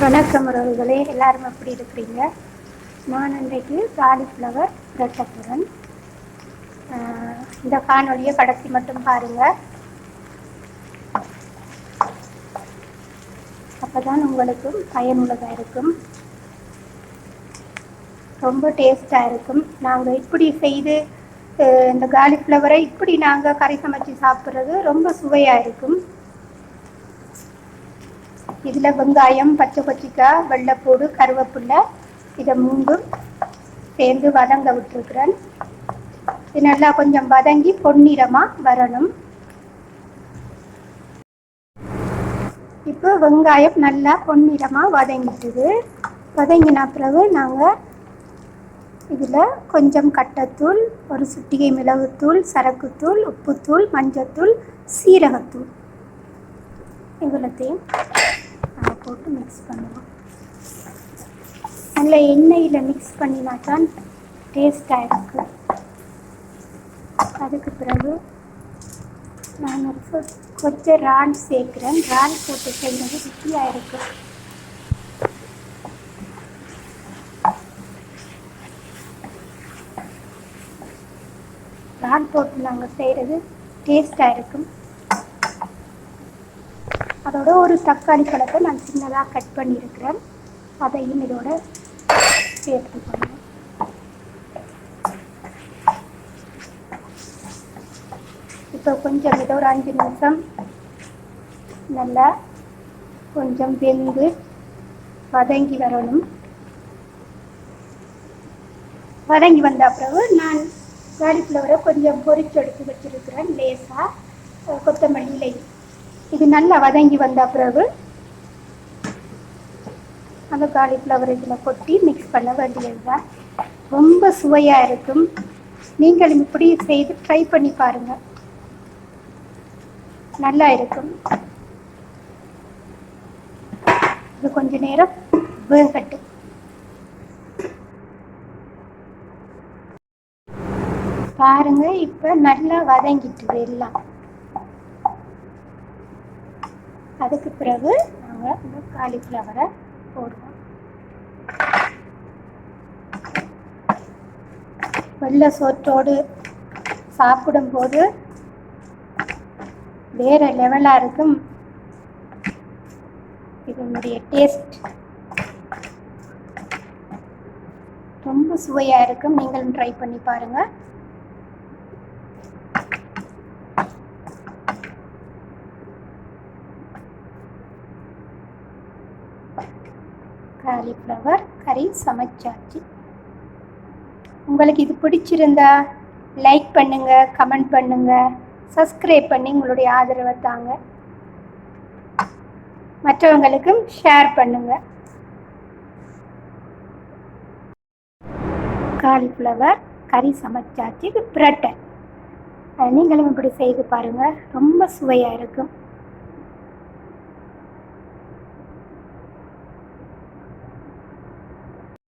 வணக்கம் உறவுகளே, எல்லாரும் எப்படி இருக்கிறீங்க? நான் இன்றைக்கு காலிஃப்ளவர் பிரட்ட போகிறேன். இந்த காணொலியை கடைசி மட்டும் பாருங்கள், அப்போ தான் உங்களுக்கும் பயனுள்ளதாக இருக்கும். ரொம்ப டேஸ்ட்டாக இருக்கும். நாங்கள் இப்படி செய்து இந்த காலிஃப்ளவரை இப்படி நாங்கள் கறி சமைச்சு சாப்பிட்றது ரொம்ப சுவையாக இருக்கும். இதில் வெங்காயம், பச்சை கொச்சிக்காய், வெள்ளைப்பூடு, கருவேப்பிலை இதை மூண்டும் சேர்ந்து வதங்க விட்டுருக்குறேன். இது நல்லா கொஞ்சம் வதங்கி பொன்னிறமாக வரணும். இப்போ வெங்காயம் நல்லா பொன்னிறமாக வதங்கிட்டுது. வதங்கின பிறகு நாங்கள் இதில் கொஞ்சம் கட்டத்தூள், ஒரு சிட்டிகை மிளகுத்தூள், சரக்குத்தூள், உப்புத்தூள், மஞ்சத்தூள், சீரகத்தூள் இவ்வளோத்தையும் போட்டு மிக்ஸ் பண்ணுவோம். நல்ல எண்ணெயில் மிக்ஸ் பண்ணினா தான் டேஸ்டாக இருக்குது. அதுக்கு பிறகு நான் கொஞ்சம் இறால் சேர்க்குறேன். இறால் போட்டு செய்கிறது ருசியாக இருக்குது. இறால் போட்டு நாங்கள் செய்கிறது டேஸ்டாக இருக்கும். அதோட ஒரு தக்காளி பழத்தை நான் சின்னதாக கட் பண்ணியிருக்கிறேன். அதையும் இதோட சேர்த்துக்கணும். இப்போ கொஞ்சம் இதை ஒரு 5 நிமிஷம் நல்லா கொஞ்சம் வெந்து வதங்கி வரணும். வதங்கி வந்த பிறகு நான் காலிஃப்ளவரை கொஞ்சம் பொரிச்சு எடுத்து வச்சிருக்கிறேன். லேசாக கொத்தமல்லி இலை இது நல்லா வதங்கி வந்த பிறகு அந்த காலிஃப்ளவர் இதில் கொட்டி மிக்ஸ் பண்ண வேண்டியது தான். ரொம்ப சுவையாக இருக்கும். நீங்களும் இப்படி செய்து ட்ரை பண்ணி பாருங்கள், நல்லா இருக்கும். இது கொஞ்ச நேரம் வேகட்டும். பாருங்க, இப்போ நல்லா வதங்கிட்டு எல்லாம். அதுக்கு பிறகு நாங்கள் இந்த காலிஃப்ளவரை போடுவோம். வெள்ளை சோற்றோடு சாப்பிடும்போது வேறு லெவலாக இருக்கும். இதனுடைய டேஸ்ட் ரொம்ப சுவையாக இருக்கும். நீங்களும் ட்ரை பண்ணி பாருங்கள். காலிஃப்ளவர் கறி சமைச்சாச்சு. உங்களுக்கு இது பிடிச்சிருந்தா லைக் பண்ணுங்கள், கமெண்ட் பண்ணுங்கள், சப்ஸ்கிரைப் பண்ணி உங்களுடைய ஆதரவை தாங்க. மற்றவங்களுக்கும் ஷேர் பண்ணுங்கள். காலிஃப்ளவர் கறி சமைச்சாச்சு. இது பிரட்டை. நீங்களும் இப்படி செய்து பாருங்கள், ரொம்ப சுவையாக இருக்கும்.